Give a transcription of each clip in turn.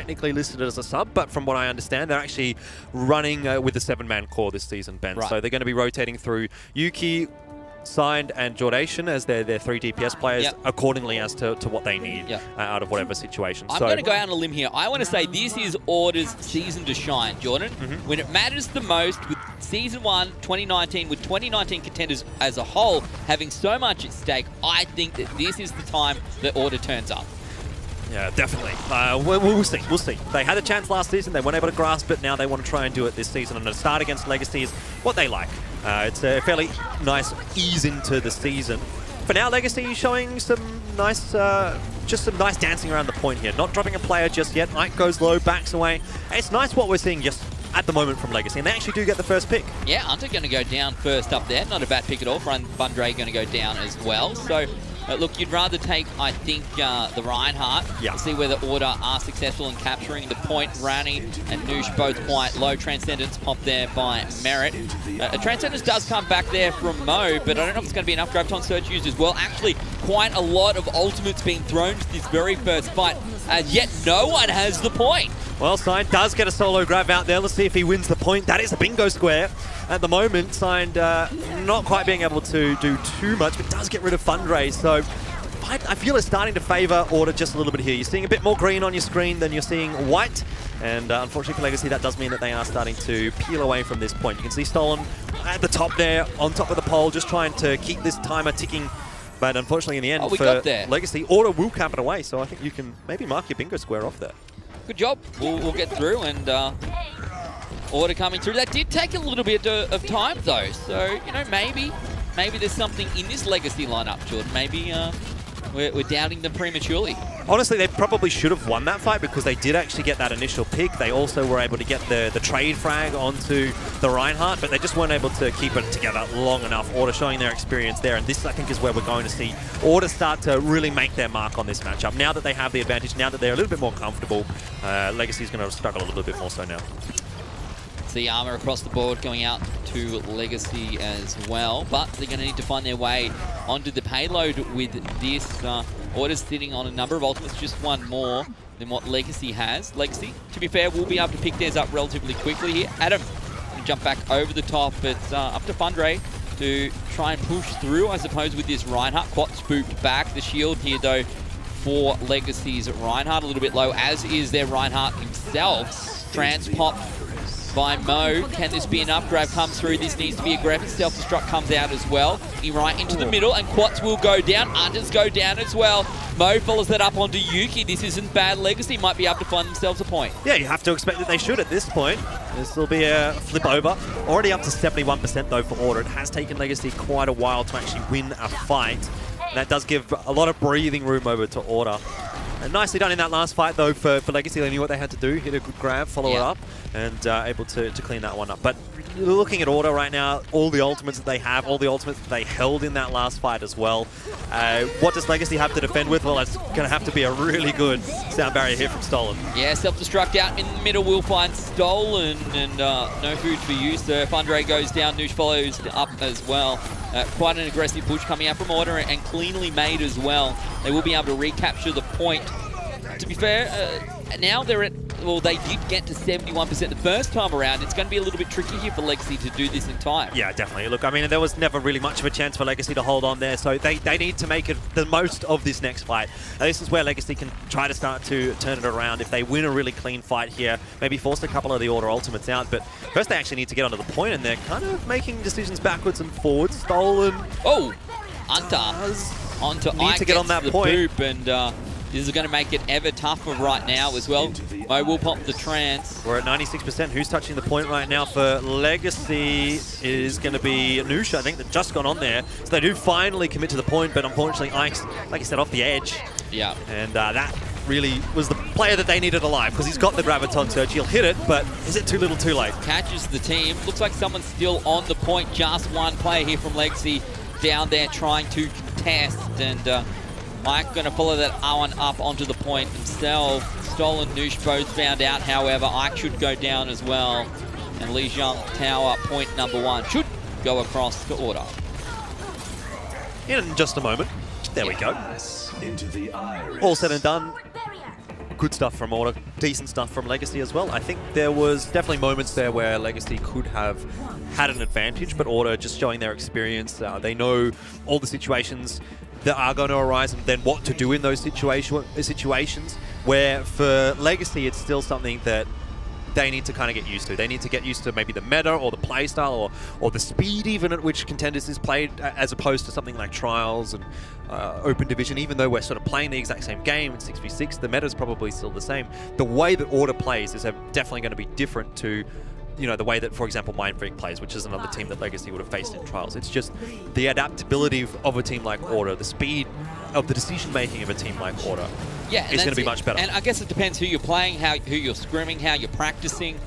technically listed as a sub, but from what I understand, they're actually running with the 7-man core this season, Ben. Right. So they're going to be rotating through Yuki, Signed, and Jordation as their 3 DPS players accordingly as to what they need out of whatever situation. I'm going to go out on a limb here. I want to say this is Order's season to shine, Jordan. When it matters the most, with Season 1, 2019, with 2019 Contenders as a whole having so much at stake, I think that this is the time that Order turns up. Yeah, definitely. We'll see. We'll see. They had a chance last season. They weren't able to grasp it. Now they want to try and do it this season. And to start against Legacy is what they like. It's a fairly nice ease into the season. For now, Legacy is showing some nice, just some nice dancing around the point here. Not dropping a player just yet. Ike goes low, backs away. It's nice what we're seeing just at the moment from Legacy. And they actually do get the first pick. Yeah, Hunter going to go down first up there. Not a bad pick at all. Bundre going to go down as well. So... look, you'd rather take, I think, the Reinhardt to see whether Order are successful in capturing the point. Rani and Noosh both quite low. Transcendence popped there by Merit. Transcendence does come back there from Mo, but I don't know if it's going to be enough Graviton Surge used as well. Actually, quite a lot of ultimates being thrown to this very first fight, and yet no one has the point. Well, Signed does get a solo grab out there. Let's see if he wins the point. That is a bingo square. At the moment, Signed not quite being able to do too much, but does get rid of Fundraise. So I feel it's starting to favour Order just a little bit here. You're seeing a bit more green on your screen than you're seeing white. And unfortunately for Legacy, that does mean that they are starting to peel away from this point. You can see Stolen at the top there, on top of the pole, just trying to keep this timer ticking. But unfortunately, in the end, for Legacy, Order will cap it away. So I think you can maybe mark your bingo square off there. Good job. We'll get through, and Order coming through. That did take a little bit of time, though. So, you know, maybe there's something in this Legacy lineup, Jordan. Maybe we're doubting them prematurely. Honestly, they probably should have won that fight because they did actually get that initial pick. They also were able to get the trade frag onto the Reinhardt, but they just weren't able to keep it together long enough. Order showing their experience there, and this, I think, is where we're going to see Order start to really make their mark on this matchup. Now that they have the advantage, now that they're a little bit more comfortable, Legacy's going to struggle a little bit more so now. The armor across the board going out to Legacy as well, but they're going to need to find their way onto the payload with this. Order's sitting on a number of ultimates, just one more than what Legacy has. Legacy, to be fair, will be able to pick theirs up relatively quickly here. Adam can jump back over the top. It's up to Fundray to try and push through, I suppose, with this Reinhardt. Quite spooked back. The shield here, though, for Legacy's Reinhardt, a little bit low, as is their Reinhardt himself. Transpop by Mo. Can this be enough? Grab comes through. This needs to be aggressive. Self-destruct comes out as well. He right into the middle, and Quats will go down. Unders go down as well. Mo follows that up onto Yuki. This isn't bad. Legacy might be able to find themselves a point. Yeah, you have to expect that they should at this point. This will be a flip over. Already up to 71% though for Order. It has taken Legacy quite a while to actually win a fight. And that does give a lot of breathing room over to Order. And nicely done in that last fight, though, for Legacy. They knew what they had to do, hit a good grab, follow it up, and able to clean that one up. But looking at Order right now, all the ultimates that they have, all the ultimates that they held in that last fight as well. What does Legacy have to defend with? Well, it's going to have to be a really good sound barrier here from Stolen. Yeah, self-destruct out in the middle. We'll find Stolen, and no food for you. So Fundray goes down, Noosh follows up as well. Quite an aggressive push coming out from Order, and cleanly made as well. They will be able to recapture the point. To be fair, now they're at, well, they did get to 71% the first time around. It's going to be a little bit tricky here for Legacy to do this in time. Yeah, definitely. Look, I mean, there was never really much of a chance for Legacy to hold on there, so they need to make it the most of this next fight. Now, this is where Legacy can try to start to turn it around. If they win a really clean fight here, maybe force a couple of the Order ultimates out, but first they actually need to get onto the point, and they're kind of making decisions backwards and forwards. Stolen. Oh, Hunter onto Ike to get on that point. Boop, and this is going to make it ever tougher right now as well. Mo will pop the trance. We're at 96%. Who's touching the point right now for Legacy is going to be Noosh, I think, that just gone on there. So they do finally commit to the point, but unfortunately Ike's, like I said, off the edge. Yeah. And that really was the player that they needed alive, because he's got the Graviton Surge. He'll hit it, but is it too little too late? Catches the team. Looks like someone's still on the point. Just one player here from Legacy down there trying to contest, and Mike going to follow that one up onto the point himself. Stolen, Noosh both found out, however. Ike should go down as well. And Li Zhang Tower, point number 1, should go across to Order. In just a moment. There we go. All said and done. good stuff from Order, decent stuff from Legacy as well. I think there was definitely moments there where Legacy could have had an advantage, but Order just showing their experience. They know all the situations that are going to arise and then what to do in those situations, where for Legacy it's still something that they need to kind of get used to. They need to get used to maybe the meta or the play style or the speed even at which Contenders is played, as opposed to something like Trials and Open Division. Even though we're sort of playing the exact same game in 6v6, the meta is probably still the same. The way that Order plays is definitely going to be different to, you know, the way that, for example, Mindfreak plays, which is another team that Legacy would have faced in Trials. It's just the adaptability of a team like Order, the speed of the decision-making of a team like Order is going to be much better. And I guess it depends who you're playing, who you're scrimming, how you're practicing.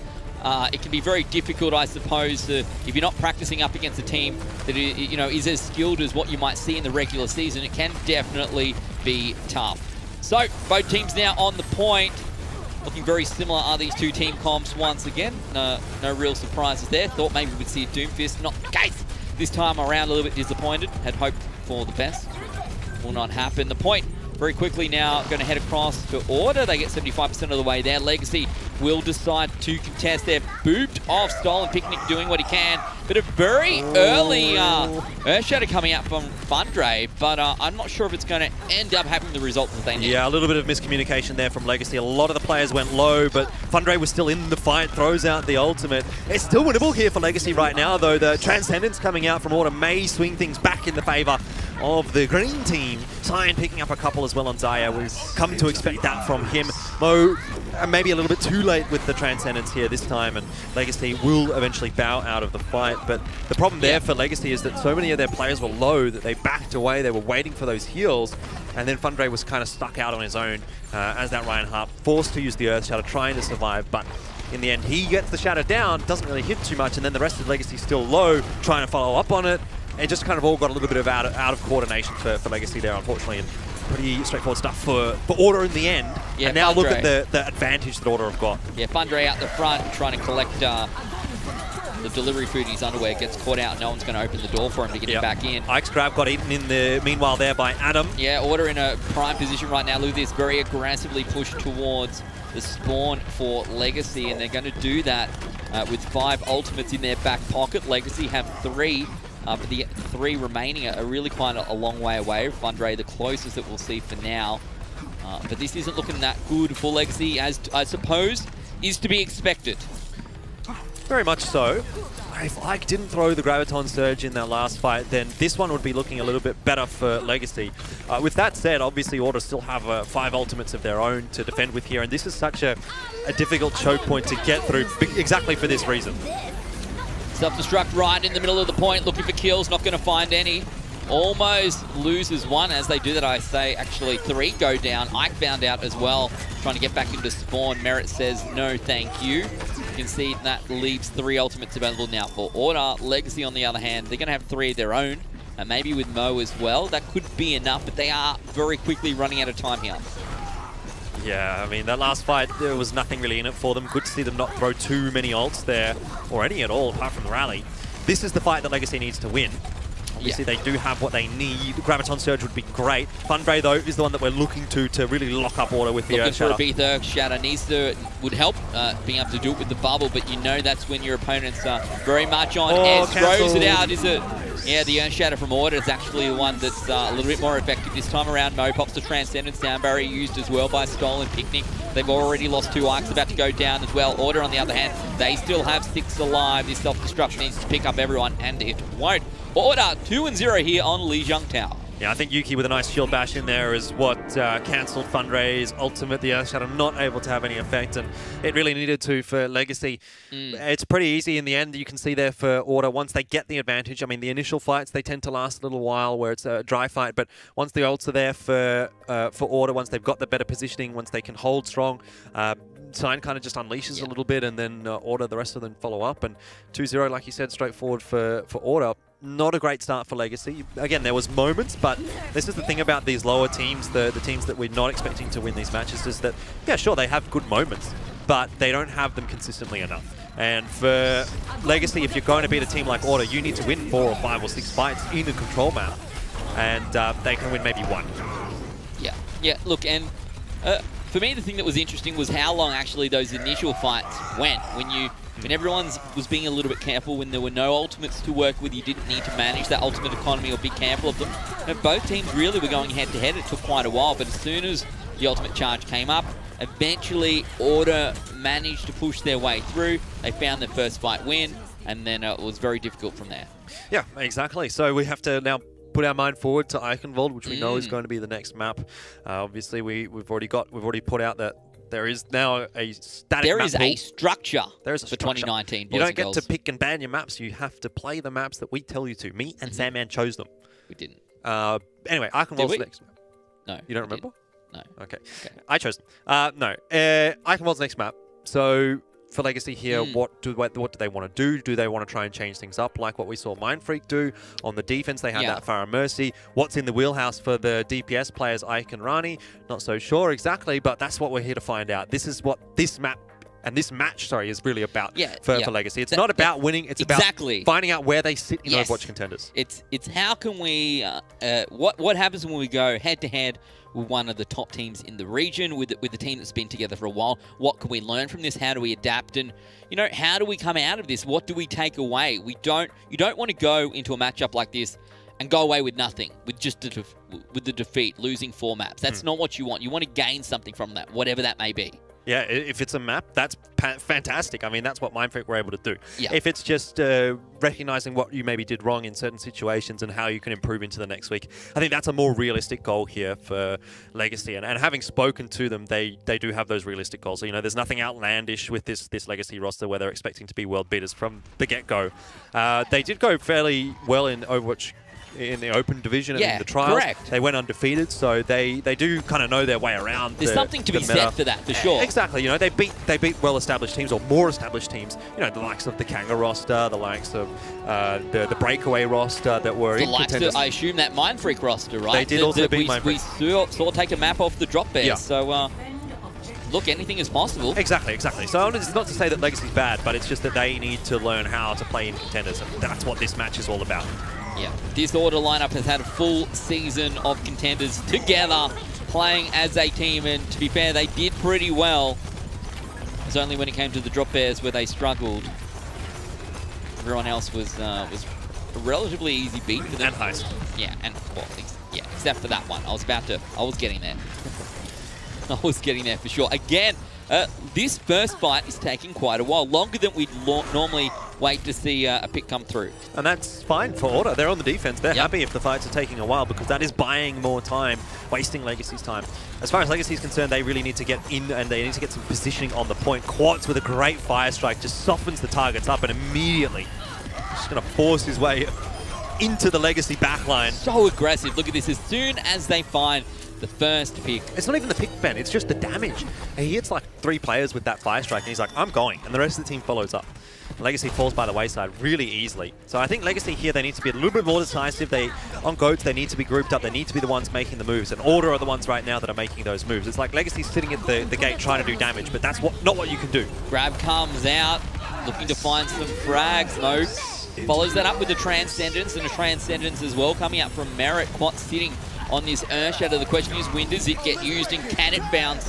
It can be very difficult, I suppose, if you're not practicing up against a team that is as skilled as what you might see in the regular season. It can definitely be tough. So, both teams now on the point. Looking very similar are these two team comps once again. No real surprises there. Thought maybe we'd see a Doomfist. Not the case this time around. A little bit disappointed. Had hoped for the best. Will not happen. The point very quickly now going to head across to Order. They get 75% of the way there. Legacy will decide to contest. They're booped off. Stolen Picnic doing what he can. But a very early Earthshatter coming out from Fundray, but I'm not sure if it's going to end up having the results that they need. Yeah, a little bit of miscommunication there from Legacy. A lot of the players went low, but Fundray was still in the fight, throws out the ultimate. It's still winnable here for Legacy right now, though. The Transcendence coming out from Order may swing things back in the favor of the green team. Cyan picking up a couple as well on Zaya. We've come to expect that from him. Mo, maybe a little bit too late with the Transcendence here this time, and Legacy will eventually bow out of the fight. But the problem there for Legacy is that so many of their players were low that they backed away. They were waiting for those heals, and then Fundray was kind of stuck out on his own as that Reinhardt, forced to use the Earth Shatter, trying to survive. But in the end, he gets the Shatter down, doesn't really hit too much, and then the rest of Legacy still low, trying to follow up on it. It just kind of all got a little bit of out of coordination for Legacy there, unfortunately. And pretty straightforward stuff for Order in the end. Yeah, and now Fundray, look at the advantage that Order have got. Yeah, Fundray out the front trying to collect the delivery food in his underwear, gets caught out. No one's going to open the door for him to get him back in. Ike's grab got eaten in the meanwhile there by Adam. Yeah, Order in a prime position right now. Look at this, very aggressively pushed towards the spawn for Legacy, and they're going to do that with 5 ultimates in their back pocket. Legacy have 3. But the 3 remaining are really quite a long way away. Fundray, the closest that we'll see for now. But this isn't looking that good for Legacy, as I suppose is to be expected. Very much so. If Ike didn't throw the Graviton Surge in that last fight, then this one would be looking a little bit better for Legacy. With that said, obviously Order still have 5 ultimates of their own to defend with here, and this is such a difficult choke point to get through exactly for this reason. Self-destruct right in the middle of the point, looking for kills, not going to find any. Almost loses 1. As they do that, I say actually 3 go down. Ike bound out as well, trying to get back into spawn. Merit says no thank you. You can see that leaves 3 ultimates available now for Order. Legacy, on the other hand, they're going to have 3 of their own, and maybe with Mo as well. That could be enough, but they are very quickly running out of time here. Yeah, I mean, that last fight, there was nothing really in it for them. Good to see them not throw too many ults there, or any at all, apart from the rally. This is the fight that Legacy needs to win. Obviously, they do have what they need. Graviton Surge would be great. Fundray, though, is the one that we're looking to really lock up Order with the Earth Shatter. Looking for a Earth Shatter would help being able to do it with the bubble, but you know that's when your opponents are very much on edge. Throws it out, is it? Yeah, the Earth Shatter from Order is actually the one that's a little bit more effective this time around. Mo pops the Transcendence down, barrier used as well by Stolen Picnic. They've already lost 2 Ikes, about to go down as well. Order, on the other hand, they still have 6 alive. This self-destruct needs to pick up everyone, and it won't. Order 2-0 here on Lijiang Tower. Yeah, I think Yuki with a nice shield bash in there is what cancelled Fundray's ultimate. The Earth Shatter not able to have any effect, and it really needed to for Legacy. It's pretty easy in the end. You can see there for Order, once they get the advantage. I mean, the initial fights, they tend to last a little while where it's a dry fight, but once the ults are there for Order, once they've got the better positioning, once they can hold strong, Sign kind of just unleashes a little bit, and then Order, the rest of them follow up. And 2-0, like you said, straightforward for Order. Not a great start for Legacy. Again, there was moments, but this is the thing about these lower teams, the teams that we're not expecting to win these matches, is that, yeah, sure, they have good moments, but they don't have them consistently enough. And for Legacy, if you're going to beat a team like Order, you need to win 4 or 5 or 6 fights in a control map, and they can win maybe 1. Yeah, look, and for me, the thing that was interesting was how long actually those initial fights went. When everyone was being a little bit careful, when there were no ultimates to work with, you didn't need to manage that ultimate economy or be careful of them. And both teams really were going head-to-head. It took quite a while, but as soon as the ultimate charge came up, eventually Order managed to push their way through. They found their first fight win, and then it was very difficult from there. Yeah, exactly. So we have to now put our mind forward to Eichenwald, which we know is going to be the next map. Obviously, we've already put out that there is now a static There map is a structure for structure. 2019. You don't get to pick and ban your maps. You have to play the maps that we tell you to. Me and Sandman chose them. We didn't. Anyway, Eichenwald's next map. No. You don't remember? No. Okay. I chose them. No. Eichenwald's next map. So for Legacy here, what do they want to do? Do they want to try and change things up like what we saw Mindfreak do? On the defense, they had that Farah Mercy. What's in the wheelhouse for the DPS players, Ike and Rani? Not so sure exactly, but that's what we're here to find out. This is what this map and this match, is really about for Legacy. It's not about winning. It's about finding out where they sit in Overwatch Contenders. It's how can we, what happens when we go head-to-head with one of the top teams in the region, with the team that's been together for a while. What can we learn from this? How do we adapt? And, how do we come out of this? What do we take away? You don't want to go into a matchup like this and go away with nothing, with just with the defeat, losing 4 maps. That's not what you want. You want to gain something from that, whatever that may be. Yeah, if it's a map, that's fantastic. I mean, that's what Mindfreak were able to do. Yeah. If it's just recognizing what you maybe did wrong in certain situations and how you can improve into the next week, I think that's a more realistic goal here for Legacy. And having spoken to them, they do have those realistic goals. So, there's nothing outlandish with this Legacy roster where they're expecting to be world beaters from the get-go. They did go fairly well in Overwatch in the open division and in the trials. Correct. They went undefeated, so they do kind of know their way around. There's something to be said for that, for sure. Exactly. They beat well-established teams or more established teams. The likes of the Kanga roster, the likes of the Breakaway roster that were in Contenders. I assume that Mindfreak roster, right? They did also beat Mindfreak. We saw take a map off the drop bears. So look, anything is possible. Exactly. So it's not to say that Legacy's bad, but it's just that they need to learn how to play in Contenders, and that's what this match is all about. Yeah, this Order lineup has had a full season of Contenders together, playing as a team, and to be fair, they did pretty well. It was only when it came to the drop bears where they struggled. Everyone else was a relatively easy beat for them. And heist. Yeah, except for that one. I was getting there. I was getting there for sure. Again, this first fight is taking quite a while, longer than we'd normally wait to see a pick come through. And that's fine for Order. They're on the defense. They're happy if the fights are taking a while, because that is buying more time, wasting Legacy's time. As far as Legacy's concerned, they really need to get in and they need to get some positioning on the point. Quartz with a great fire strike just softens the targets up and immediately just going to force his way into the Legacy backline. So aggressive. Look at this. As soon as they find the first pick. It's not even the pick, Ben. It's just the damage. He hits like 3 players with that fire strike, and he's like, I'm going. And the rest of the team follows up. Legacy falls by the wayside really easily. So I think Legacy here, they need to be a little bit more decisive. On Goats, they need to be grouped up. They need to be the ones making the moves. And Order are the ones right now that are making those moves. It's like Legacy's sitting at the gate trying to do damage, but that's not what you can do. Grab comes out, looking to find some frags. No. Follows that up with the Transcendence, and a Transcendence as well coming out from Merit. Quite sitting on this Earthshatter. The question is, when does it get used, and can it find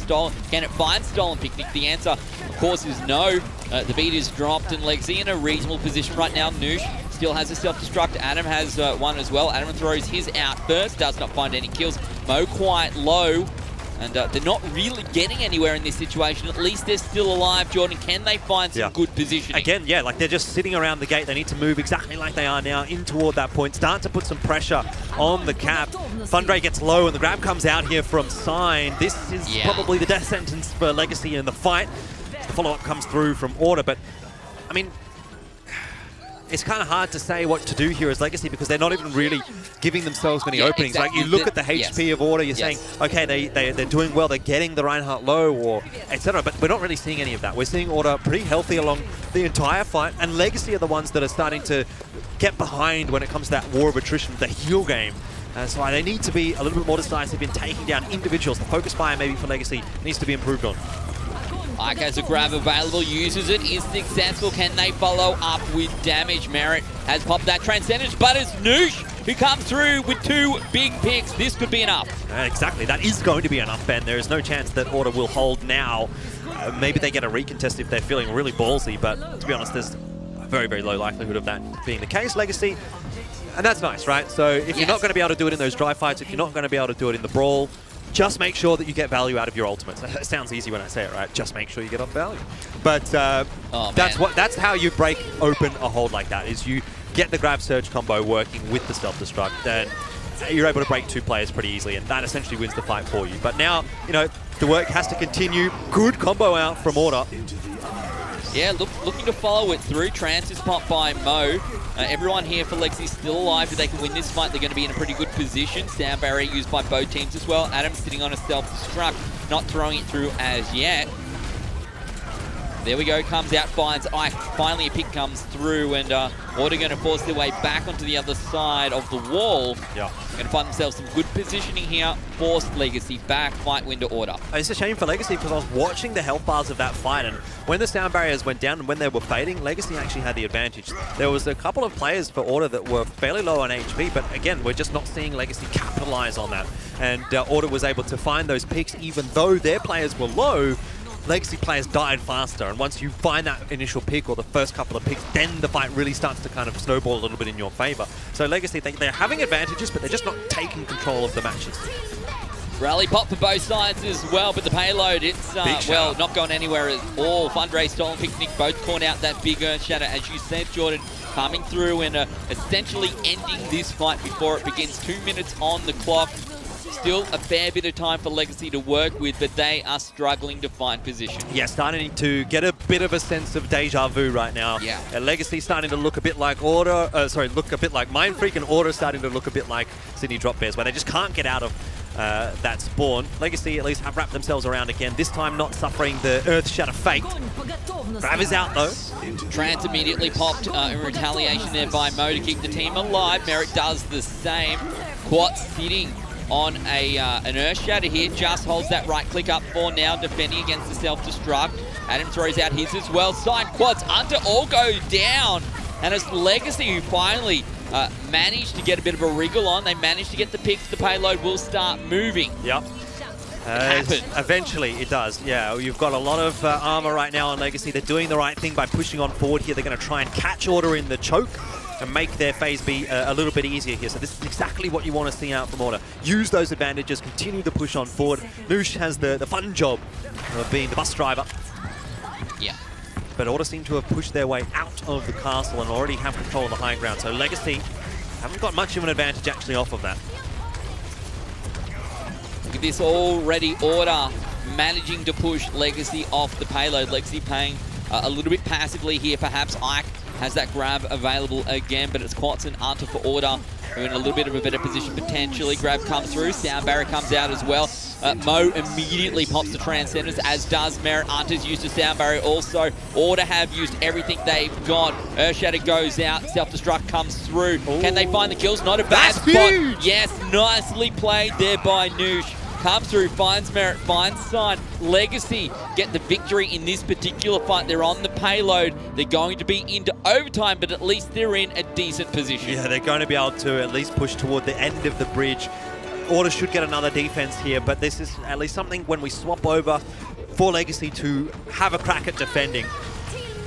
Stolen Picnic? The answer, of course, is no. The beat is dropped, and Legacy in a reasonable position right now. Noosh still has a self-destruct. Adam has one as well. Adam throws his out first, does not find any kills. Mo quite low, and they're not really getting anywhere in this situation. At least they're still alive. Jordan, can they find some good positioning? Again, like they're just sitting around the gate. They need to move exactly like they are now in toward that point. Start to put some pressure on the cap. Thundray gets low, and the grab comes out here from Sign. This is probably the death sentence for Legacy in the fight. The follow-up comes through from Order, but I mean, it's kind of hard to say what to do here as Legacy, because they're not even really giving themselves many openings. Exactly. Like, you look at the HP of Order, you're saying, okay, they're doing well, they're getting the Reinhardt low, or etc. But we're not really seeing any of that. We're seeing Order pretty healthy along the entire fight, and Legacy are the ones that are starting to get behind when it comes to that war of attrition, the heal game. So they need to be a little bit more decisive in taking down individuals. The focus fire maybe for Legacy needs to be improved on. Ike has a grab available, uses it, is successful. Can they follow up with damage? Merit has popped that Transcendence, but it's Noosh who comes through with 2 big picks. This could be enough. Exactly, that is going to be enough, Ben. There is no chance that Order will hold now. Maybe they get a recontest if they're feeling really ballsy, but to be honest, there's a very, very low likelihood of that being the case. Legacy, and that's nice, right? So if you're not going to be able to do it in those dry fights, if you're not going to be able to do it in the brawl, just make sure that you get value out of your ultimates. It sounds easy when I say it, right? Just make sure you get off value. But that's how you break open a hold like that, is you get the grab surge combo working with the self-destruct, and you're able to break 2 players pretty easily, and that essentially wins the fight for you. But now, you know, the work has to continue. Good combo out from Order. Yeah, looking to follow it through. Trance is popped by Mo. Everyone here for Legacy still alive. If they can win this fight, they're going to be in a pretty good position. Sound barrier used by both teams as well. Adam sitting on a self-destruct, not throwing it through as yet. There we go, comes out, finds Ike. Finally a pick comes through, and Order going to force their way back onto the other side of the wall. Yeah. Going to find themselves some good positioning here. Forced Legacy back, fight win to Order. It's a shame for Legacy because I was watching the health bars of that fight, and when the sound barriers went down and when they were fading, Legacy actually had the advantage. There was a couple of players for Order that were fairly low on HP, but again, we're just not seeing Legacy capitalize on that. And Order was able to find those picks even though their players were low. Legacy players died faster, and once you find that initial pick or the first couple of picks, then the fight really starts to kind of snowball a little bit in your favor. So Legacy, they're having advantages, but they're just not taking control of the matches. Rally pop for both sides as well, but the payload, it's, well, not going anywhere at all. Fundraise, Stolen Picnic, both caught out that big Earth Shatter, as you said, Jordan, coming through and essentially ending this fight before it begins. 2 minutes on the clock. Still a fair bit of time for Legacy to work with, but they are struggling to find position. Yeah, starting to get a bit of a sense of deja vu right now. Yeah. Legacy starting to look a bit like Order, look a bit like Mind Freak, and Order starting to look a bit like Sydney Drop Bears, where they just can't get out of that spawn. Legacy at least have wrapped themselves around again, this time not suffering the Earth Shatter fate. Grav is out though. Trance immediately popped in retaliation there by Mo to keep the team alive. Merrick does the same. Quat sitting on an Earth Shatter here, just holds that right click up for now, defending against the self-destruct. Adam throws out his as well. Side quads under all go down, and it's Legacy who finally managed to get a bit of a wriggle on. They managed to get the picks. The payload will start moving. Yep. Eventually it does, yeah. You've got a lot of armor right now on Legacy. They're doing the right thing by pushing on forward here. They're going to try and catch Order in the choke and make their phase be a little bit easier here. So this is exactly what you want to see out from Order. Use those advantages, continue to push on forward. Noosh has the fun job of being the bus driver. Yeah. But Order seem to have pushed their way out of the castle and already have control of the high ground. So Legacy haven't got much of an advantage actually off of that. Look at this already, Order managing to push Legacy off the payload. Legacy playing a little bit passively here, perhaps. Ike has that grab available again, but it's Quats and Anta for Order, who are in a little bit of a better position potentially. Grab comes through, Sound Barrier comes out as well. Mo immediately pops the Transcenders, as does Merritt. Anta's used a Sound Barrier also. Order have used everything they've got. Earth Shatter goes out, Self-Destruct comes through. Ooh. Can they find the kills? Not a bad spot. Huge. Yes, nicely played there by Noosh. Comes through, finds Merritt, finds Sign. Legacy get the victory in this particular fight. They're on the payload. They're going to be into overtime, but at least they're in a decent position. Yeah, they're going to be able to at least push toward the end of the bridge. Order should get another defense here, but this is at least something when we swap over for Legacy to have a crack at defending.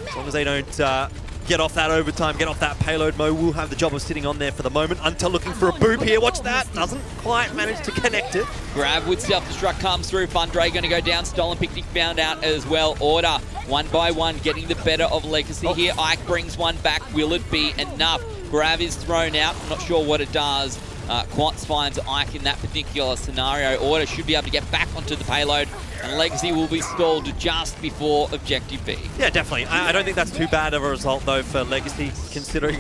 As long as they don't get off that overtime, get off that payload, Mo will have the job of sitting on there for the moment. Until looking for a boop here. Watch that. Doesn't quite manage to connect it. Grab with Self-Destruct comes through. Fundray going to go down. Stolen Picnic found out as well. Order, one by one, getting the better of Legacy here. Ike brings one back. Will it be enough? Grab is thrown out. Not sure what it does. Quants finds Ike in that particular scenario. Order should be able to get back onto the payload, and Legacy will be stalled just before Objective B. Yeah, definitely. I don't think that's too bad of a result, though, for Legacy, considering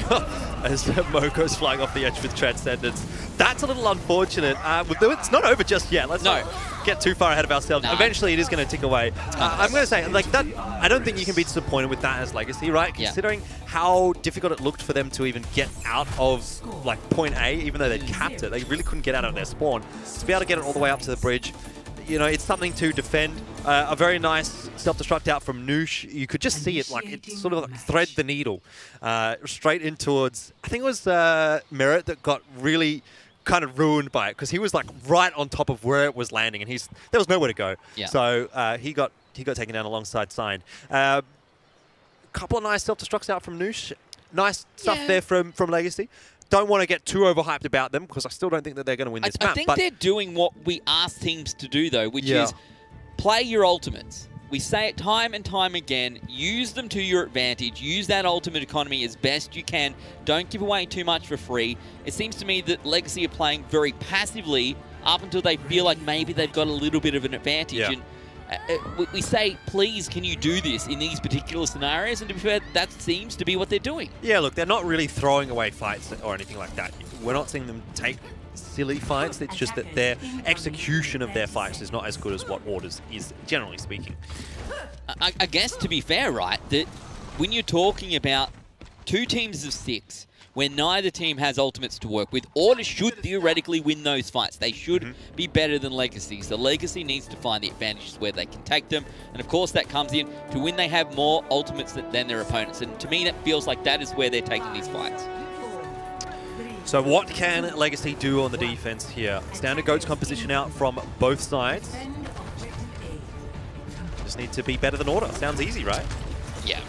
as Moko's flying off the edge with Transcendence. That's a little unfortunate. It's not over just yet. Let's not get too far ahead of ourselves. No. Eventually, it is going to tick away. I'm going to say, like that. I don't think you can be disappointed with that as Legacy, right? Considering how difficult it looked for them to even get out of like point A, even though they capped it, they really couldn't get out of their spawn. To be able to get it all the way up to the bridge, you know, it's something to defend. A very nice self-destruct out from Noosh. You could just see it, like, it sort of like thread the needle straight in towards, I think it was Merit that got really kind of ruined by it, because he was like right on top of where it was landing, and there was nowhere to go. Yeah. So he got taken down alongside Sign. Couple of nice self-destructs out from Noosh. Nice stuff there from Legacy. Don't want to get too overhyped about them, because I still don't think that they're going to win this map. I think they're doing what we ask teams to do, though, which is play your ultimates. We say it time and time again, use them to your advantage, use that ultimate economy as best you can, don't give away too much for free. It seems to me that Legacy are playing very passively up until they feel like maybe they've got a little bit of an advantage. Yeah. And we say, please, can you do this in these particular scenarios? And to be fair, that seems to be what they're doing. Yeah, look, they're not really throwing away fights or anything like that. We're not seeing them take silly fights. It's just that their execution of their fights is not as good as what Orders is, generally speaking. I guess, to be fair, right, that when you're talking about 2 teams of 6, where neither team has ultimates to work with, Order should theoretically win those fights. They should be better than Legacy. So Legacy needs to find the advantages where they can take them. And of course that comes in to when they have more ultimates than their opponents. And to me that feels like that is where they're taking these fights. So what can Legacy do on the defense here? Standard Goats composition out from both sides. Just need to be better than Order. Sounds easy, right? Yeah.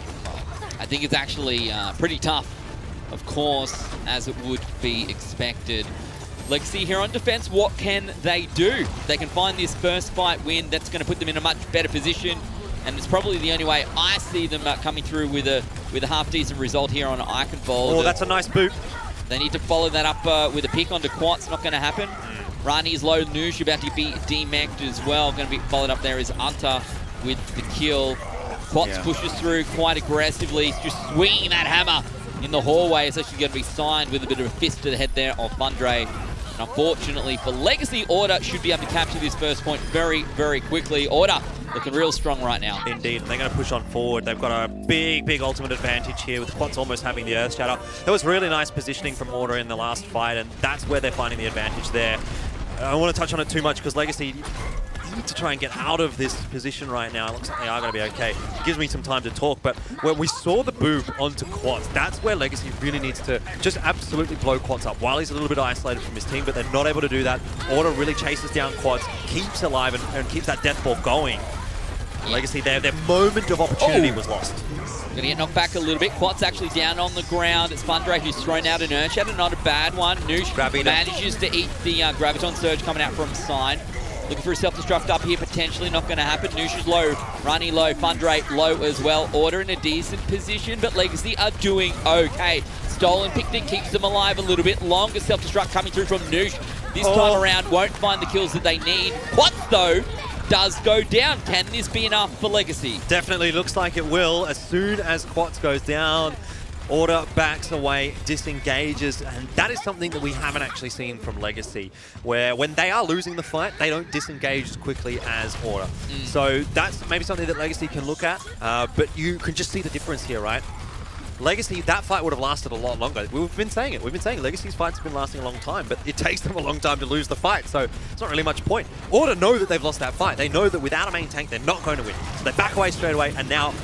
I think it's actually pretty tough, of course, as it would be expected. Legacy here on defense, what can they do? They can find this first fight win. That's going to put them in a much better position. And it's probably the only way I see them coming through with a half-decent result here on Eichenwald. Oh, that's a nice boot. They need to follow that up with a pick onto Quats. Not going to happen. Rani's low. Noosh about to be demeched as well. Going to be followed up there is Anta with the kill. Quats pushes through quite aggressively. He's just swinging that hammer in the hallway. It's actually going to be signed with a bit of a fist to the head there of Fundre. And unfortunately for Legacy, Order should be able to capture this first point very, very quickly. Order looking real strong right now. Indeed, they're going to push on forward. They've got a big, big ultimate advantage here with Quats almost having the Earth Shatter. That was really nice positioning from Order in the last fight, and that's where they're finding the advantage there. I don't want to touch on it too much because Legacy need to try and get out of this position right now. It looks like they are going to be okay. It gives me some time to talk, but when we saw the boob onto Quats, that's where Legacy really needs to just absolutely blow Quats up while he's a little bit isolated from his team, but they're not able to do that. Order really chases down Quats, keeps alive, and keeps that death ball going. Legacy, their moment of opportunity was lost. Going to get knocked back a little bit. Quats actually down on the ground. It's Fundre who's thrown out an Earth Shatter, not a bad one. Noosh manages to eat the Graviton Surge coming out from Sign. Looking for a self-destruct up here, potentially not going to happen. Noosh is low, Rani low, Fundre low as well. Order in a decent position, but Legacy are doing okay. Stolen Picnic keeps them alive a little bit longer. Self-destruct coming through from Noosh. This time around won't find the kills that they need. Quats, though, does go down. Can this be enough for Legacy? Definitely looks like it will. As soon as Quats goes down, Order backs away, disengages, and that is something that we haven't actually seen from Legacy, where when they are losing the fight, they don't disengage as quickly as Order. So that's maybe something that Legacy can look at, but you can just see the difference here, right? Legacy, that fight would have lasted a lot longer. We've been saying it. We've been saying Legacy's fights have been lasting a long time, but it takes them a long time to lose the fight, so it's not really much point. Order know that they've lost that fight. They know that without a main tank, they're not going to win. So they back away straight away, and now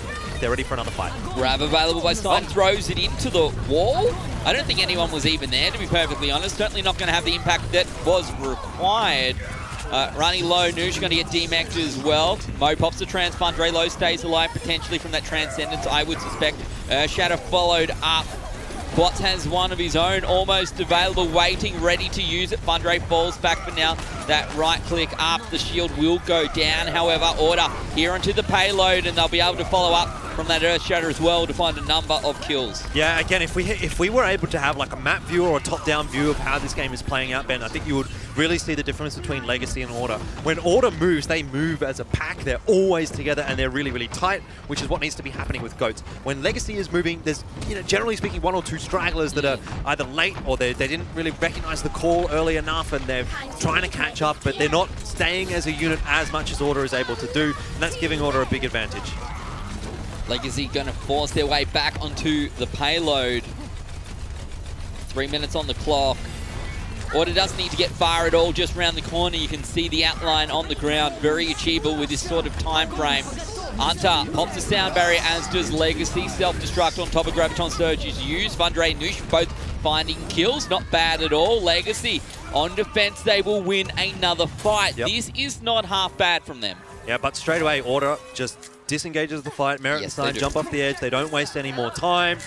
they're ready for another fight. Grab available by Sign, throws it into the wall. I don't think anyone was even there, to be perfectly honest. Certainly not going to have the impact that was required. Rani low, Noosh going to get demected as well. Mo pops the trans, Fundre low stays alive potentially from that Transcendence, I would suspect. Shadow followed up. Quats has one of his own almost available, waiting, ready to use it. Fundre falls back for now. That right click up, the shield will go down. However, Order here onto the payload, and they'll be able to follow up from that Earth Shatter as well to find a number of kills. Yeah, again, if we were able to have like a map view or a top-down view of how this game is playing out, Ben, I think you would really see the difference between Legacy and Order. When Order moves, they move as a pack. They're always together and they're really, really tight, which is what needs to be happening with Goats. When Legacy is moving, there's, you know, generally speaking, 1 or 2 stragglers that are either late or they didn't really recognize the call early enough and they're trying to catch up, but they're not staying as a unit as much as Order is able to do, and that's giving Order a big advantage. Legacy going to force their way back onto the payload. 3 minutes on the clock. Order doesn't need to get far at all, just around the corner. You can see the outline on the ground. Very achievable with this sort of time frame. Hunter pops the sound barrier, as does Legacy. Self-destruct on top of Graviton Surge is used. Fundre and Noosh both finding kills. Not bad at all. Legacy on defense, they will win another fight. Yep. This is not half bad from them. Yeah, but straight away, Order just disengages the fight. Merit and Sign jump off the edge. They don't waste any more time.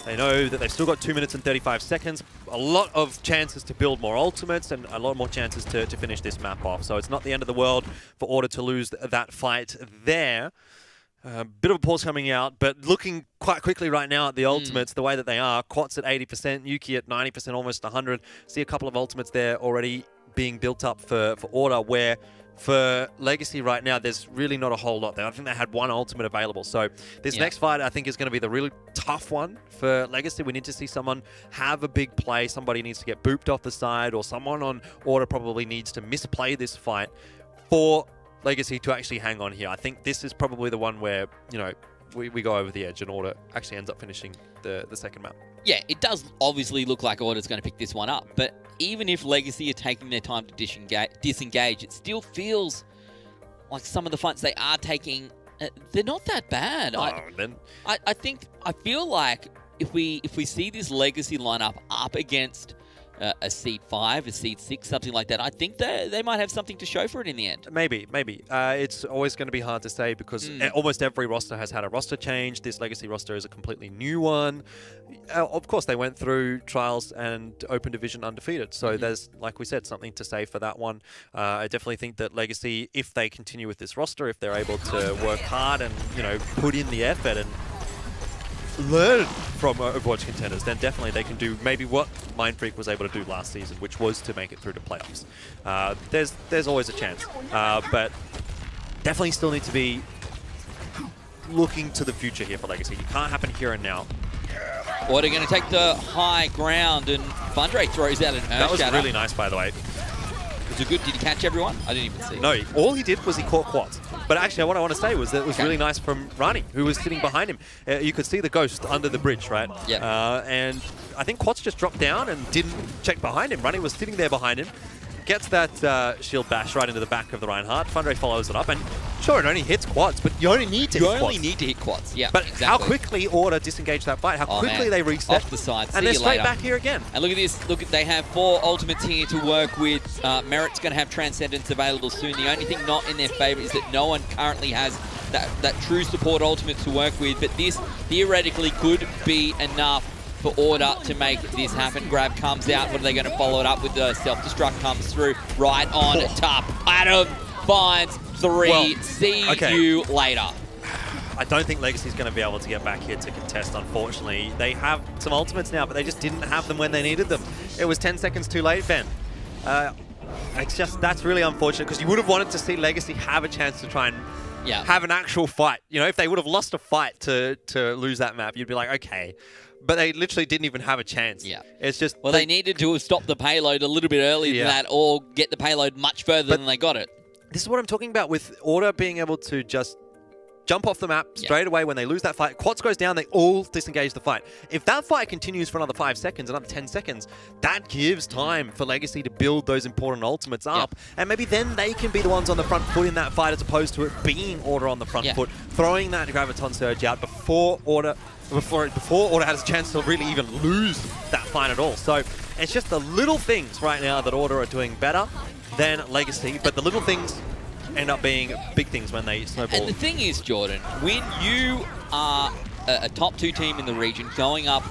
They know that they've still got 2 minutes and 35 seconds. A lot of chances to build more ultimates and a lot more chances to finish this map off. So it's not the end of the world for Order to lose that fight there. Bit of a pause coming out, but looking quite quickly right now at the ultimates, the way that they are. Quats at 80%, Yuki at 90%, almost 100. See a couple of ultimates there already being built up for Order, where for Legacy right now, there's really not a whole lot there. I think they had one ultimate available. So this next fight, I think, is going to be the really tough one for Legacy. We need to see someone have a big play. Somebody needs to get booped off the side, or someone on Order probably needs to misplay this fight for Legacy to actually hang on here. I think this is probably the one where, you know, we go over the edge and Order actually ends up finishing the second map. Yeah, it does obviously look like Order's going to pick this one up, but even if Legacy are taking their time to disengage, it still feels like some of the fights they are taking, they're not that bad. I feel like if we see this Legacy lineup up against a seed 5, a seed 6, something like that, I think they might have something to show for it in the end. Maybe. It's always going to be hard to say because almost every roster has had a roster change. This Legacy roster is a completely new one. Of course, they went through trials and open division undefeated. So there's, like we said, something to say for that one. I definitely think that Legacy, if they continue with this roster, if they're able to work hard and, you know, put in the effort and learn from Overwatch Contenders, then definitely they can do maybe what Mindfreak was able to do last season, which was to make it through to playoffs. There's always a chance, but definitely still need to be looking to the future here for Legacy. It can't happen here and now. Order going to take the high ground, and Fundre throws out an Earth That was Shatter. really nice, by the way. Was it good? Did he catch everyone? I didn't even see. No, all he did was he caught Quats. But actually, what I want to say was that it was really nice from Rani, who was sitting behind him. You could see the ghost under the bridge, right? Yeah. And I think Quats just dropped down and didn't check behind him. Rani was sitting there behind him. Gets that shield bash right into the back of the Reinhardt. Fundre follows it up, and sure, it only hits Quads, but you only need to hit Quads. You only need to hit Quads, yeah. But how quickly Order disengage that fight, how quickly they reset. Off the side, and they're straight back here again. And look at this, they have 4 ultimates here to work with. Merit's going to have Transcendence available soon. The only thing not in their favor is that no one currently has that true support ultimate to work with, but this theoretically could be enough for Order to make this happen. Grab comes out. What are they going to follow it up with? The self-destruct comes through right on top. Adam finds 3. Well, see you later. I don't think Legacy's going to be able to get back here to contest, unfortunately. They have some ultimates now, but they just didn't have them when they needed them. It was 10 seconds too late, Ben. That's really unfortunate, because you would have wanted to see Legacy have a chance to try and have an actual fight. You know, if they would have lost a fight to lose that map, you'd be like, okay. But they literally didn't even have a chance. Yeah. It's just... Well, they needed to have stopped the payload a little bit earlier than that, or get the payload much further than they got it. This is what I'm talking about with Order being able to just jump off the map straight away when they lose that fight. Quats goes down, they all disengage the fight. If that fight continues for another 5 seconds, another 10 seconds, that gives time for Legacy to build those important ultimates up. And maybe then they can be the ones on the front foot in that fight, as opposed to it being Order on the front foot, throwing that Graviton Surge out before Order has a chance to really even lose that fight at all. So it's just the little things right now that Order are doing better than Legacy, but the little things end up being big things when they snowball. And the thing is, Jordan, when you are a top 2 team in the region going up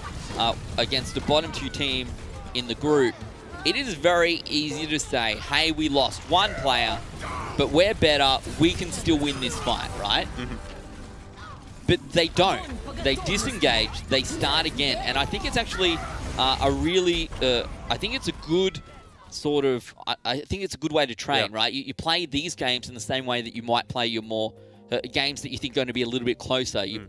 against a bottom 2 team in the group, it is very easy to say, hey, we lost 1 player, but we're better, we can still win this fight, right? But they don't. They disengage, they start again, and I think it's actually a really, I think it's a good sort of, I think it's a good way to train, right? You play these games in the same way that you might play your more games that you think are going to be a little bit closer. You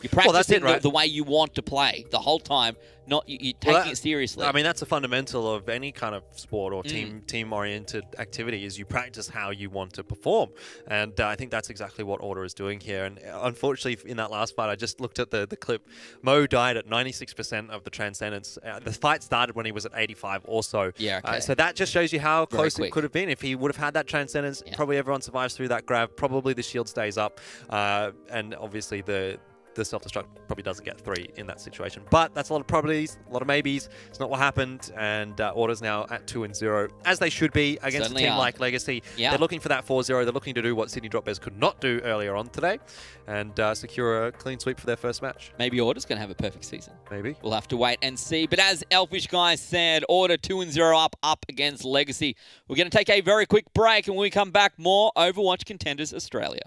You're practicing that's it, right? the way you want to play the whole time, not you're taking it seriously. I mean, that's a fundamental of any kind of sport or team-oriented activity is you practice how you want to perform. And I think that's exactly what Order is doing here. And unfortunately, in that last fight, I just looked at the clip. Mo died at 96% of the Transcendence. The fight started when he was at 85 also. Yeah, okay. So that just shows you how close quick. it could have been. If he would have had that Transcendence, probably everyone survives through that grab. Probably the shield stays up. And obviously the self-destruct probably doesn't get 3 in that situation. But that's a lot of probabilities, a lot of maybes. It's not what happened, and Order's now at 2-0, as they should be against Certainly a team like Legacy. Yeah. They're looking for that 4-0. They're looking to do what Sydney Drop Bears could not do earlier on today, and secure a clean sweep for their first match. Maybe Order's going to have a perfect season. Maybe. We'll have to wait and see. But as Elfishguy said, Order 2-0 up against Legacy. We're going to take a very quick break, and when we come back, more Overwatch Contenders Australia.